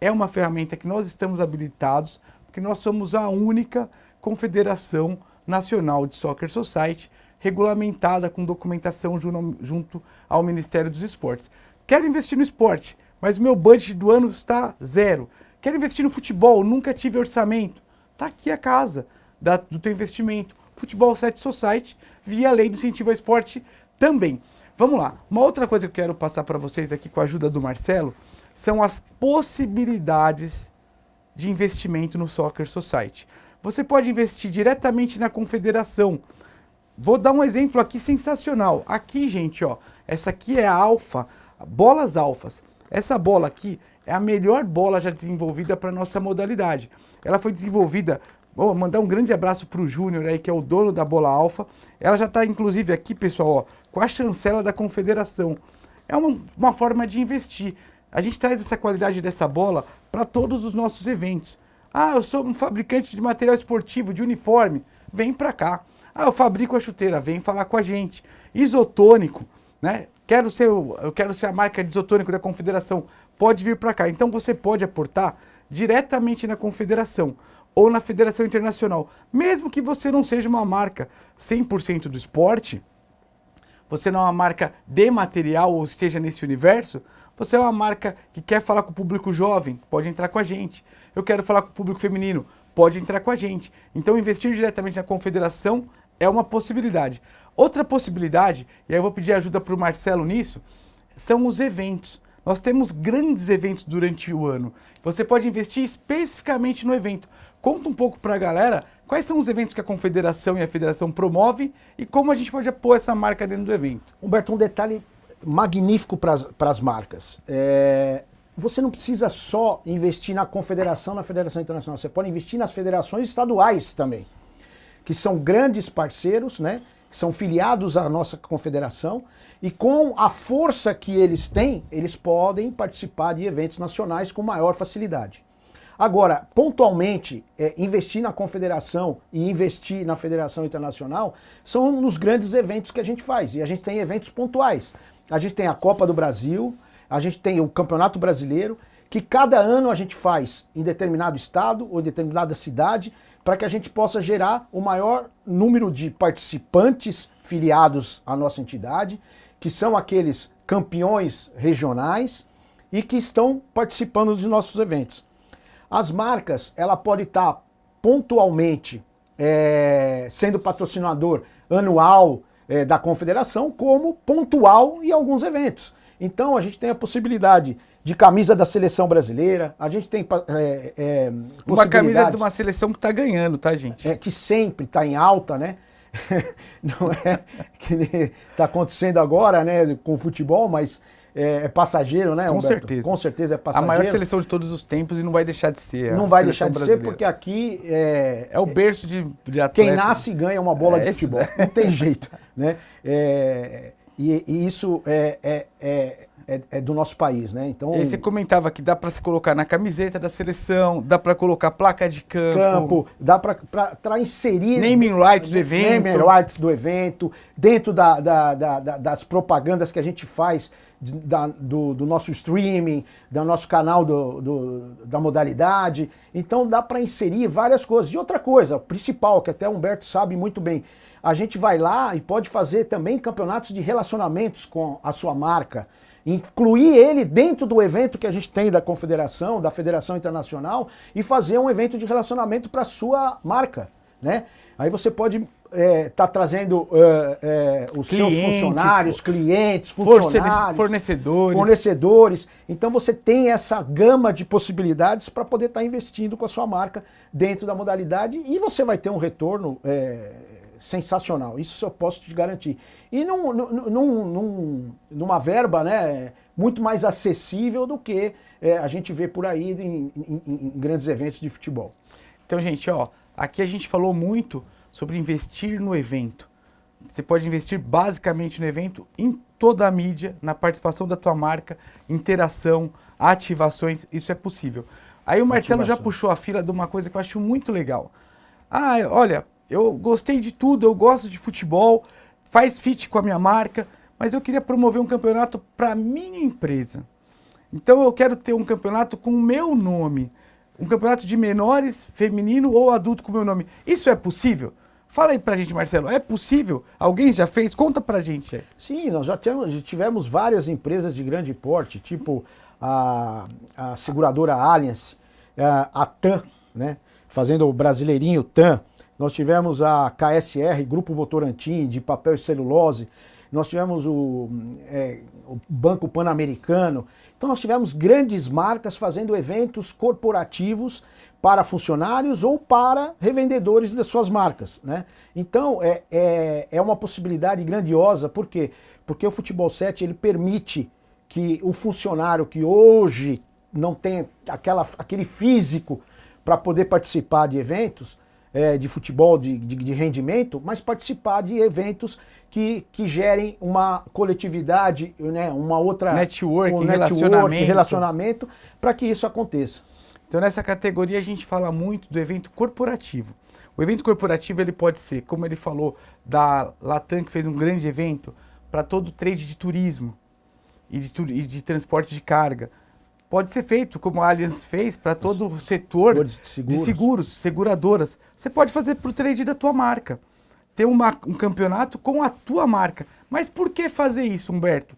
é uma ferramenta que nós estamos habilitados, porque nós somos a única confederação nacional de Soccer Society regulamentada com documentação junto ao Ministério dos Esportes. Quero investir no esporte, mas o meu budget do ano está 0. Quero investir no futebol, nunca tive orçamento. Está aqui a casa do teu investimento. Futebol 7 Society, via lei do incentivo ao esporte também. Vamos lá. Uma outra coisa que eu quero passar para vocês aqui com a ajuda do Marcelo são as possibilidades de investimento no Soccer Society. Você pode investir diretamente na confederação. Vou dar um exemplo aqui sensacional. Aqui, gente, ó, essa aqui é a Alfa, bolas alfas. Essa bola aqui é a melhor bola já desenvolvida para nossa modalidade. Ela foi desenvolvida, vou mandar um grande abraço para o Júnior aí, que é o dono da bola alfa. Ela já está, inclusive, aqui, pessoal, ó, com a chancela da confederação. É uma forma de investir. A gente traz essa qualidade dessa bola para todos os nossos eventos. Ah, eu sou um fabricante de material esportivo, de uniforme. Vem para cá. Ah, eu fabrico a chuteira, vem falar com a gente. Isotônico, né? Eu quero ser a marca de isotônico da confederação. Pode vir para cá. Então você pode aportar diretamente na confederação ou na federação internacional. Mesmo que você não seja uma marca 100% do esporte, você não é uma marca de material ou esteja nesse universo, você é uma marca que quer falar com o público jovem, pode entrar com a gente. Eu quero falar com o público feminino, pode entrar com a gente. Então investir diretamente na confederação é uma possibilidade. Outra possibilidade, e aí eu vou pedir ajuda para o Marcelo nisso, são os eventos. Nós temos grandes eventos durante o ano. Você pode investir especificamente no evento. Conta um pouco para a galera quais são os eventos que a confederação e a federação promovem e como a gente pode pôr essa marca dentro do evento. Humberto, um detalhe magnífico para as marcas. Você não precisa só investir na confederação, na federação internacional. Você pode investir nas federações estaduais também, que são grandes parceiros, né? São filiados à nossa confederação e com a força que eles têm, eles podem participar de eventos nacionais com maior facilidade. Agora, pontualmente, investir na confederação e investir na federação internacional são nos grandes eventos que a gente faz. E a gente tem eventos pontuais. A gente tem a Copa do Brasil, a gente tem o Campeonato Brasileiro, que cada ano a gente faz em determinado estado ou em determinada cidade, para que a gente possa gerar o maior número de participantes filiados à nossa entidade, que são aqueles campeões regionais e que estão participando dos nossos eventos. As marcas, ela pode estar pontualmente sendo patrocinador anual da confederação, como pontual em alguns eventos. Então a gente tem a possibilidade de camisa da seleção brasileira, a gente tem uma camisa de uma seleção que está ganhando, tá, gente? Que sempre está em alta, né? Não é que está acontecendo agora, né, com o futebol, mas é passageiro, né, com Humberto? certeza. Com certeza é passageiro. A maior seleção de todos os tempos e não vai deixar de ser. Não vai deixar de ser, porque aqui é o berço de atleta. Quem nasce ganha uma bola de futebol. Não tem jeito, né? E isso é do nosso país, né? Então, e você comentava que dá para se colocar na camiseta da seleção, dá para colocar placa de campo, dá para inserir naming rights do evento, dentro das propagandas que a gente faz do nosso streaming, do nosso canal da modalidade. Então dá para inserir várias coisas. E outra coisa, principal, que até o Humberto sabe muito bem, a gente vai lá e pode fazer também campeonatos de relacionamentos com a sua marca. Incluir ele dentro do evento que a gente tem da Confederação, da Federação Internacional, e fazer um evento de relacionamento para a sua marca, né? Aí você pode tá trazendo os seus funcionários, clientes, funcionários, fornecedores. Então você tem essa gama de possibilidades para poder estar investindo com a sua marca dentro da modalidade e você vai ter um retorno sensacional. Isso eu posso te garantir. E numa verba, né, muito mais acessível do que a gente vê por aí em grandes eventos de futebol. Então, gente, ó, aqui a gente falou muito sobre investir no evento. Você pode investir basicamente no evento, em toda a mídia, na participação da tua marca, interação, ativações, isso é possível. Aí o Marcelo já puxou a fila de uma coisa que eu acho muito legal. Ah, olha, eu gostei de tudo, eu gosto de futebol, faz fit com a minha marca, mas eu queria promover um campeonato para minha empresa. Então eu quero ter um campeonato com o meu nome, um campeonato de menores, feminino ou adulto com o meu nome. Isso é possível? Fala aí pra gente, Marcelo, é possível? Alguém já fez? Conta pra gente aí. Sim, nós já tivemos várias empresas de grande porte, tipo a seguradora Allianz, a TAM, né, fazendo o brasileirinho TAM. Nós tivemos a KSR, Grupo Votorantim, de papel e celulose. Nós tivemos o Banco Pan-Americano. Então nós tivemos grandes marcas fazendo eventos corporativos para funcionários ou para revendedores das suas marcas, né? Então é uma possibilidade grandiosa, por quê? Porque o Futebol 7 ele permite que o funcionário que hoje não tem aquele físico para poder participar de eventos, de futebol, de rendimento, mas participar de eventos que gerem uma coletividade, né, uma outra... Network, relacionamento, para que isso aconteça. Então nessa categoria a gente fala muito do evento corporativo. O evento corporativo ele pode ser, como ele falou, da Latam, que fez um grande evento para todo o trade de turismo e de transporte de carga. Pode ser feito, como a Allianz fez, para todo o setor de seguros, seguradoras. Você pode fazer para o trade da tua marca. Ter um campeonato com a tua marca. Mas por que fazer isso, Humberto?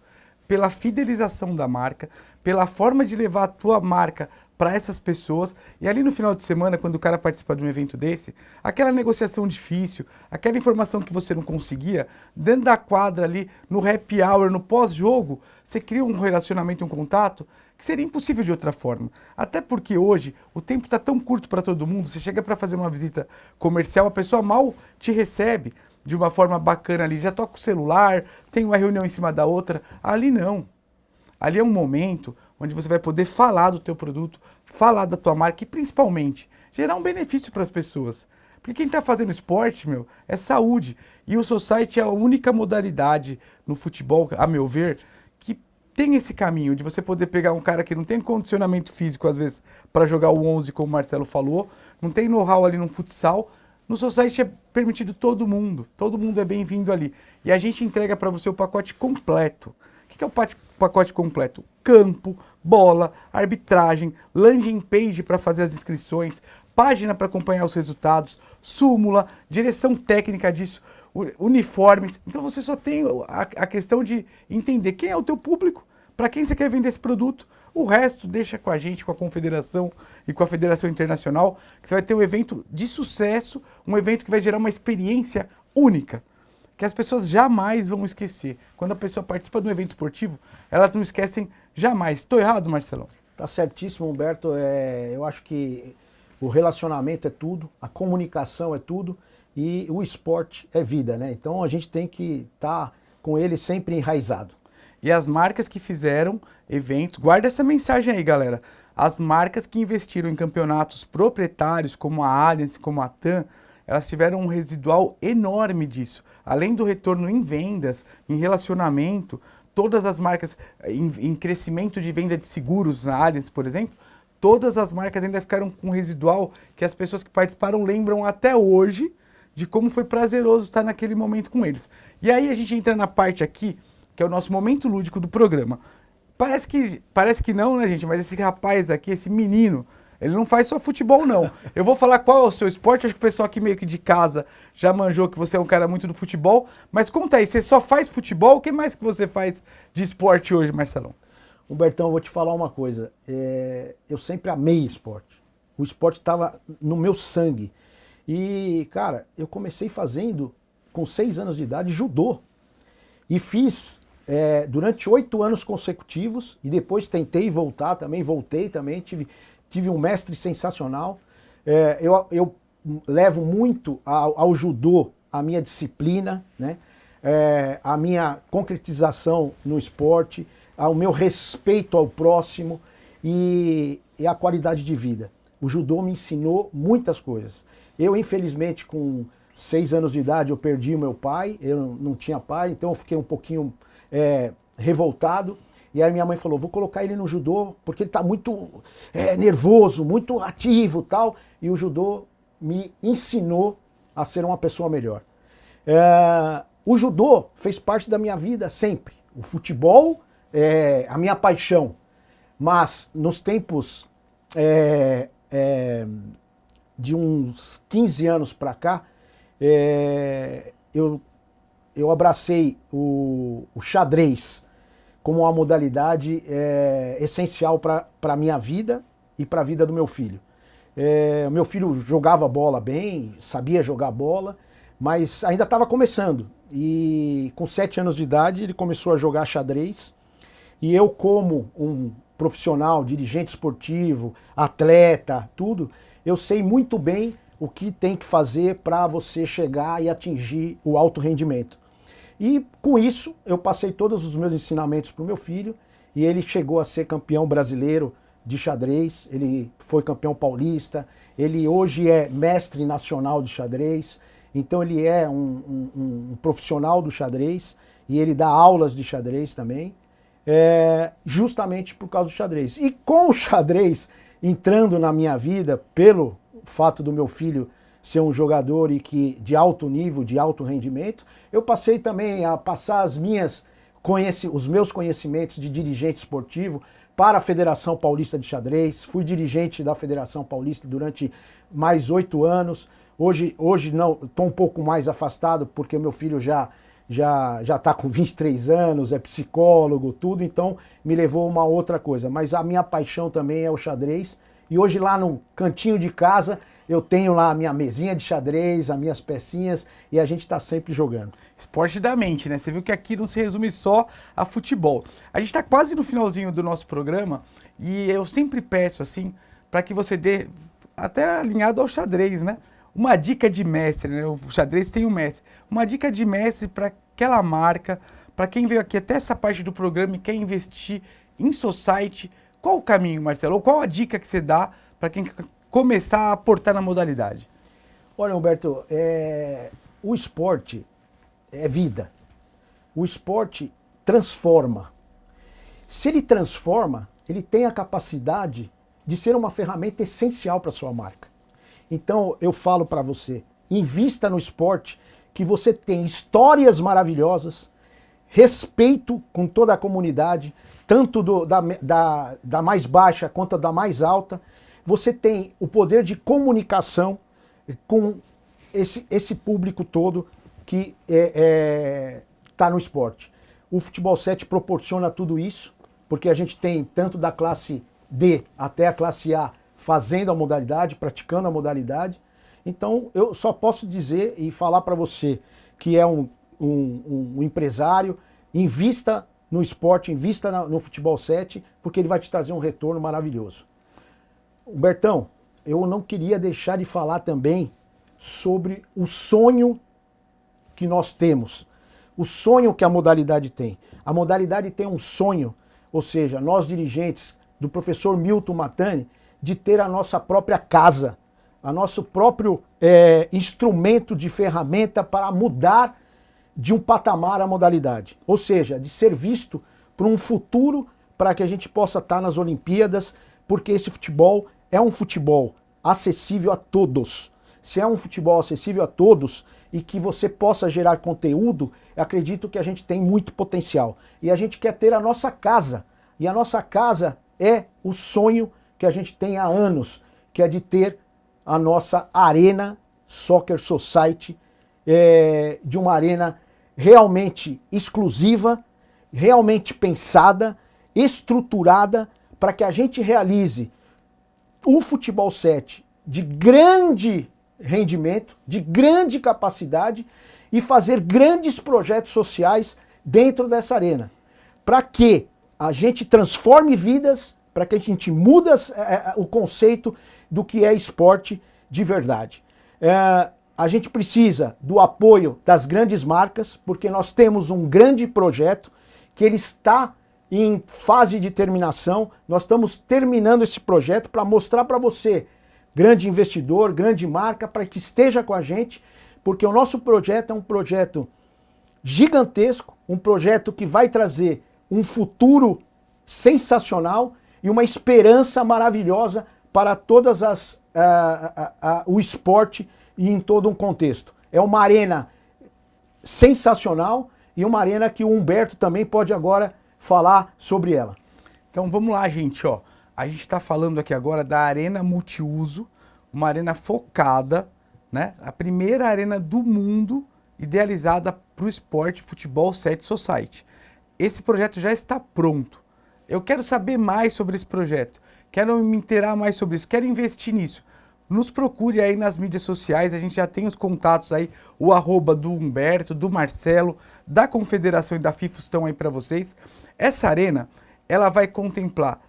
Pela fidelização da marca, pela forma de levar a tua marca para essas pessoas. E ali no final de semana, quando o cara participa de um evento desse, aquela negociação difícil, aquela informação que você não conseguia, dentro da quadra ali, no happy hour, no pós-jogo, você cria um relacionamento, um contato, que seria impossível de outra forma. Até porque hoje o tempo está tão curto para todo mundo, você chega para fazer uma visita comercial, a pessoa mal te recebe de uma forma bacana ali, já toca o celular, tem uma reunião em cima da outra. Ali não. Ali é um momento onde você vai poder falar do teu produto, falar da tua marca e principalmente gerar um benefício para as pessoas. Porque quem está fazendo esporte, é saúde. E o Society é a única modalidade no futebol, a meu ver, que tem esse caminho de você poder pegar um cara que não tem condicionamento físico, às vezes, para jogar o 11, como o Marcelo falou, não tem know-how ali no futsal. No Society é permitido todo mundo é bem-vindo ali. E a gente entrega para você o pacote completo. O que é o pacote completo? Campo, bola, arbitragem, landing page para fazer as inscrições, página para acompanhar os resultados, súmula, direção técnica disso, uniformes. Então você só tem a questão de entender quem é o teu público, para quem você quer vender esse produto. O resto deixa com a gente, com a Confederação e com a Federação Internacional, que você vai ter um evento de sucesso, um evento que vai gerar uma experiência única, que as pessoas jamais vão esquecer. Quando a pessoa participa de um evento esportivo, elas não esquecem jamais. Estou errado, Marcelão? Tá certíssimo, Humberto. Eu acho que o relacionamento é tudo, a comunicação é tudo e o esporte é vida, né? Então a gente tem que estar com ele sempre enraizado. E as marcas que fizeram eventos, guarda essa mensagem aí, galera. As marcas que investiram em campeonatos proprietários, como a Allianz, como a TAM, elas tiveram um residual enorme disso. Além do retorno em vendas, em relacionamento, todas as marcas em crescimento de venda de seguros, na Allianz, por exemplo, todas as marcas ainda ficaram com um residual que as pessoas que participaram lembram até hoje de como foi prazeroso estar naquele momento com eles. E aí a gente entra na parte aqui que é o nosso momento lúdico do programa. Parece que não, né, gente? Mas esse rapaz aqui, esse menino, ele não faz só futebol, não. Eu vou falar qual é o seu esporte, acho que o pessoal aqui meio que de casa já manjou que você é um cara muito do futebol, mas conta aí, você só faz futebol? O que mais que você faz de esporte hoje, Marcelão? Humbertão, eu vou te falar uma coisa. Eu sempre amei esporte. O esporte estava no meu sangue. E, cara, eu comecei fazendo, com 6 anos de idade, judô. E fiz durante 8 anos consecutivos. E depois tentei voltar também, voltei também. Tive um mestre sensacional. Eu levo muito ao judô a minha disciplina, né? A minha concretização no esporte, ao meu respeito ao próximo e a qualidade de vida. O judô me ensinou muitas coisas. Eu, infelizmente, com 6 anos de idade, eu perdi o meu pai, eu não tinha pai, então eu fiquei um pouquinho revoltado. E aí minha mãe falou, vou colocar ele no judô, porque ele está muito nervoso, muito ativo e tal. E o judô me ensinou a ser uma pessoa melhor. O judô fez parte da minha vida sempre. O futebol a minha paixão. Mas nos tempos de uns 15 anos para cá, eu abracei o xadrez como uma modalidade essencial para a minha vida e para a vida do meu filho. Meu filho jogava bola bem, sabia jogar bola, mas ainda estava começando. E com 7 anos de idade ele começou a jogar xadrez. E eu, como um profissional, dirigente esportivo, atleta, tudo, eu sei muito bem o que tem que fazer para você chegar e atingir o alto rendimento. E com isso, eu passei todos os meus ensinamentos para o meu filho e ele chegou a ser campeão brasileiro de xadrez, ele foi campeão paulista, ele hoje é mestre nacional de xadrez, então ele é um profissional do xadrez e ele dá aulas de xadrez também. Justamente por causa do xadrez. E com o xadrez entrando na minha vida, pelo fato do meu filho ser um jogador de alto nível, de alto rendimento, eu passei também a passar os meus conhecimentos de dirigente esportivo para a Federação Paulista de Xadrez. Fui dirigente da Federação Paulista durante mais 8 anos. Hoje não, estou um pouco mais afastado porque meu filho já está com 23 anos, é psicólogo, tudo, então me levou a uma outra coisa. Mas a minha paixão também é o xadrez. E hoje lá no cantinho de casa eu tenho lá a minha mesinha de xadrez, as minhas pecinhas e a gente está sempre jogando. Esporte da mente, né? Você viu que aqui não se resume só a futebol. A gente está quase no finalzinho do nosso programa e eu sempre peço assim para que você dê, até alinhado ao xadrez, né? Uma dica de mestre, né? O xadrez tem um mestre. Uma dica de mestre para aquela marca, para quem veio aqui até essa parte do programa e quer investir em society. Qual o caminho, Marcelo? Ou qual a dica que você dá para quem quer começar a aportar na modalidade? Olha, Humberto, o esporte é vida. O esporte transforma. Se ele transforma, ele tem a capacidade de ser uma ferramenta essencial para a sua marca. Então eu falo para você, invista no esporte que você tem histórias maravilhosas, respeito com toda a comunidade, tanto da mais baixa quanto da mais alta. Você tem o poder de comunicação com esse público todo que está no esporte. O Futebol 7 proporciona tudo isso, porque a gente tem tanto da classe D até a classe A fazendo a modalidade, praticando a modalidade. Então eu só posso dizer e falar para você que é um empresário, invista no esporte, invista no Futebol 7, porque ele vai te trazer um retorno maravilhoso. Humbertão, eu não queria deixar de falar também sobre o sonho que nós temos, o sonho que a modalidade tem. A modalidade tem um sonho, ou seja, nós dirigentes do professor Milton Matani, de ter a nossa própria casa, a nosso próprio instrumento de ferramenta para mudar de um patamar a modalidade. Ou seja, de ser visto para um futuro para que a gente possa estar nas Olimpíadas, porque esse futebol é um futebol acessível a todos. se é um futebol acessível a todos e que você possa gerar conteúdo, eu acredito que a gente tem muito potencial. E a gente quer ter a nossa casa. E a nossa casa é o sonho que a gente tem há anos, que é de ter a nossa Arena Soccer Society, de uma arena realmente exclusiva, realmente pensada, estruturada, para que a gente realize o futebol 7 de grande rendimento, de grande capacidade e fazer grandes projetos sociais dentro dessa arena. Para que a gente transforme vidas, para que a gente mude o conceito do que é esporte de verdade. A gente precisa do apoio das grandes marcas, porque nós temos um grande projeto que ele está em fase de terminação. Nós estamos terminando esse projeto para mostrar para você, grande investidor, grande marca, para que esteja com a gente, porque o nosso projeto é um projeto gigantesco, um projeto que vai trazer um futuro sensacional e uma esperança maravilhosa para todas o esporte e em todo um contexto. É uma arena sensacional e uma arena que o Humberto também pode agora falar sobre ela. Então vamos lá, gente, ó. A gente está falando aqui agora da arena multiuso, uma arena focada, né? A primeira arena do mundo idealizada para o esporte Futebol 7 Society. Esse projeto já está pronto. Eu quero saber mais sobre esse projeto, quero me inteirar mais sobre isso, quero investir nisso. Nos procure aí nas mídias sociais, a gente já tem os contatos aí, o @ do Humberto, do Marcelo, da Confederação e da FIFA estão aí para vocês. Essa arena, ela vai contemplar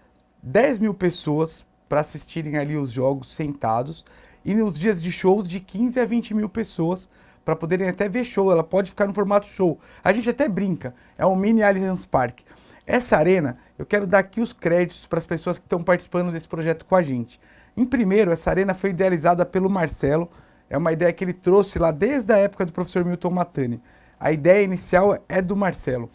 10 mil pessoas para assistirem ali os jogos sentados e nos dias de shows de 15 a 20 mil pessoas para poderem até ver show, ela pode ficar no formato show. A gente até brinca, é um mini Allianz Parque. Essa arena, eu quero dar aqui os créditos para as pessoas que estão participando desse projeto com a gente. Em primeiro, essa arena foi idealizada pelo Marcelo, é uma ideia que ele trouxe lá desde a época do professor Milton Matani. A ideia inicial é do Marcelo.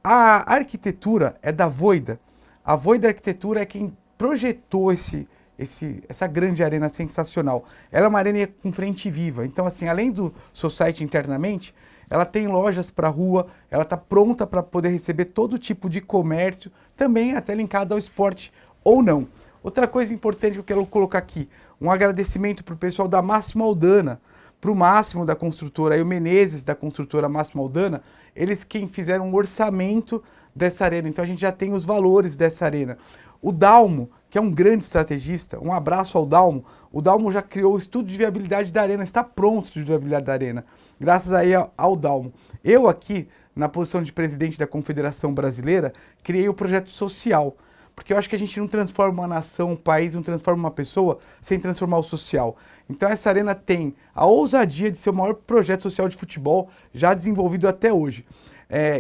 A arquitetura é da Voida. A Voida Arquitetura é quem projetou essa grande arena sensacional. Ela é uma arena com frente viva, então assim, além do Society internamente, ela tem lojas para rua, ela está pronta para poder receber todo tipo de comércio, também até linkado ao esporte ou não. Outra coisa importante que eu quero colocar aqui, um agradecimento para o pessoal da Máximo Aldana, para o Máximo da construtora e o Menezes da construtora Máximo Aldana, eles quem fizeram um orçamento dessa arena, então a gente já tem os valores dessa arena. O Dalmo, que é um grande estrategista, um abraço ao Dalmo, o Dalmo já criou o estudo de viabilidade da arena, está pronto o estudo de viabilidade da arena, graças aí ao Dalmo. Eu aqui, na posição de presidente da Confederação Brasileira, criei o projeto social, porque eu acho que a gente não transforma uma nação, um país, não transforma uma pessoa sem transformar o social. Então essa arena tem a ousadia de ser o maior projeto social de futebol já desenvolvido até hoje.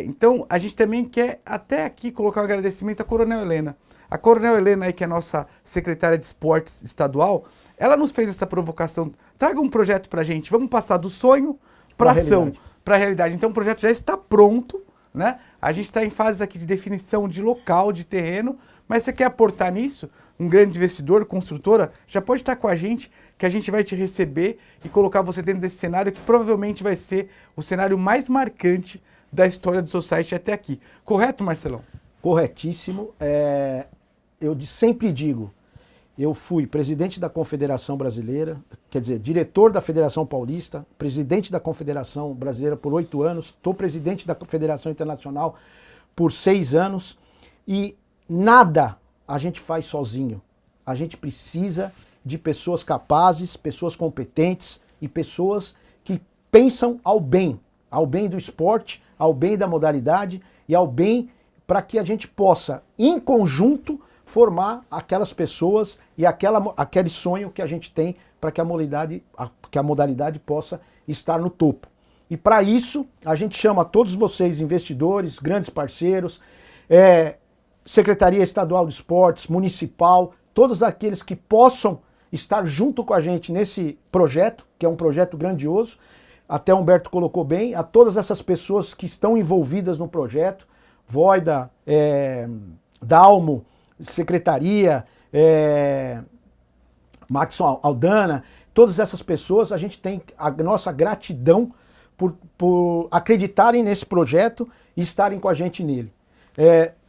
Então a gente também quer até aqui colocar um agradecimento à Coronel Helena. A Coronel Helena, aí, que é a nossa secretária de esportes estadual, ela nos fez essa provocação. Traga um projeto pra gente, vamos passar do sonho para ação, para a realidade. Então o projeto já está pronto, né? A gente está em fase aqui de definição de local, de terreno, mas você quer aportar nisso? Um grande investidor, construtora, já pode estar com a gente, que a gente vai te receber e colocar você dentro desse cenário que provavelmente vai ser o cenário mais marcante da história do Society até aqui. Correto, Marcelão? Corretíssimo. Eu sempre digo, eu fui presidente da Confederação Brasileira, quer dizer, diretor da Federação Paulista, presidente da Confederação Brasileira por 8 anos, estou presidente da Confederação Internacional por 6 anos e nada a gente faz sozinho. A gente precisa de pessoas capazes, pessoas competentes e pessoas que pensam ao bem do esporte, ao bem da modalidade e ao bem para que a gente possa, em conjunto, formar aquelas pessoas e aquele sonho que a gente tem para que a modalidade possa estar no topo. E para isso, a gente chama todos vocês, investidores, grandes parceiros, Secretaria Estadual de Esportes, Municipal, todos aqueles que possam estar junto com a gente nesse projeto, que é um projeto grandioso, até o Humberto colocou bem, a todas essas pessoas que estão envolvidas no projeto, Voida, Dalmo, Secretaria, Maxon Aldana, todas essas pessoas, a gente tem a nossa gratidão por acreditarem nesse projeto e estarem com a gente nele.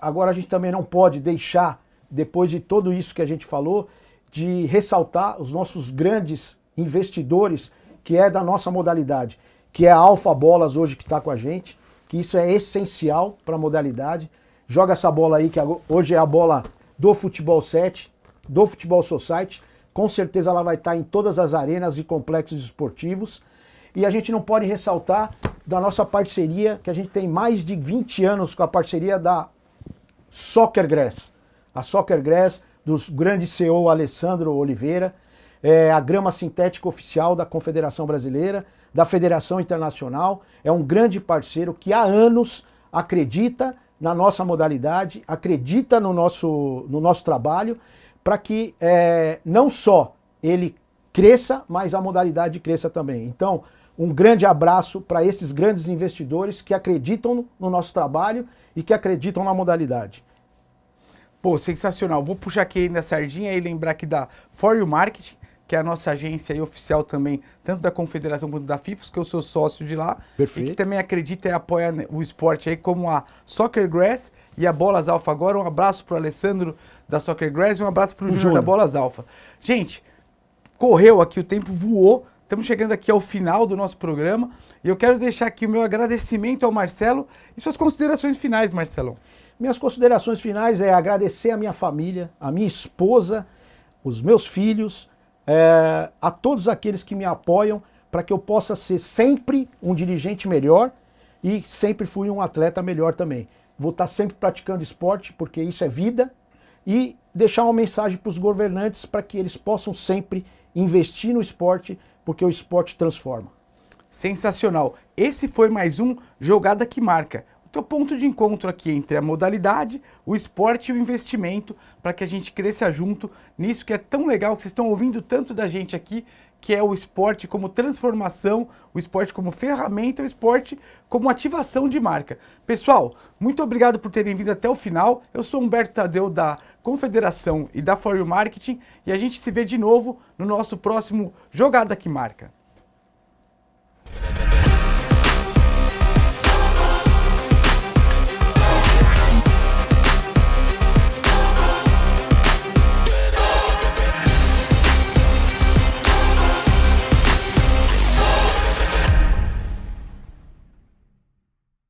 Agora a gente também não pode deixar, depois de tudo isso que a gente falou, de ressaltar os nossos grandes investidores, que é da nossa modalidade, que é a Alfa Bolas hoje que está com a gente, que isso é essencial para a modalidade. Joga essa bola aí, que hoje é a bola do Futebol 7, do Futebol Society. Com certeza ela vai estar em todas as arenas e complexos esportivos. E a gente não pode ressaltar da nossa parceria, que a gente tem mais de 20 anos com a parceria da Soccer Grass. A Soccer Grass, dos grandes CEO Alessandro Oliveira, é a grama sintética oficial da Confederação Brasileira, da Federação Internacional. É um grande parceiro que há anos acredita na nossa modalidade, acredita no nosso trabalho, para que não só ele cresça, mas a modalidade cresça também. Então, um grande abraço para esses grandes investidores que acreditam no nosso trabalho e que acreditam na modalidade. Pô, sensacional. Vou puxar aqui ainda a sardinha e lembrar aqui da For You Marketing, que é a nossa agência aí oficial também, tanto da Confederação quanto da FIFA, que eu sou sócio de lá. Perfeito. E que também acredita e apoia o esporte aí, como a Soccer Grass e a Bolas Alfa agora. Um abraço pro Alessandro da Soccer Grass e um abraço pro Júnior da Bolas Alfa. Gente, correu aqui, o tempo voou. Estamos chegando aqui ao final do nosso programa. E eu quero deixar aqui o meu agradecimento ao Marcelo e suas considerações finais, Marcelão. Minhas considerações finais é agradecer a minha família, a minha esposa, os meus filhos, a todos aqueles que me apoiam para que eu possa ser sempre um dirigente melhor e sempre fui um atleta melhor também. Vou estar sempre praticando esporte porque isso é vida e deixar uma mensagem para os governantes para que eles possam sempre investir no esporte porque o esporte transforma. Sensacional. Esse foi mais um Jogada que Marca. O teu ponto de encontro aqui entre a modalidade, o esporte e o investimento, para que a gente cresça junto nisso que é tão legal, que vocês estão ouvindo tanto da gente aqui, que é o esporte como transformação, o esporte como ferramenta, o esporte como ativação de marca. Pessoal, muito obrigado por terem vindo até o final. Eu sou Humberto Tadeu da Confederação e da For You Marketing e a gente se vê de novo no nosso próximo Jogada que Marca.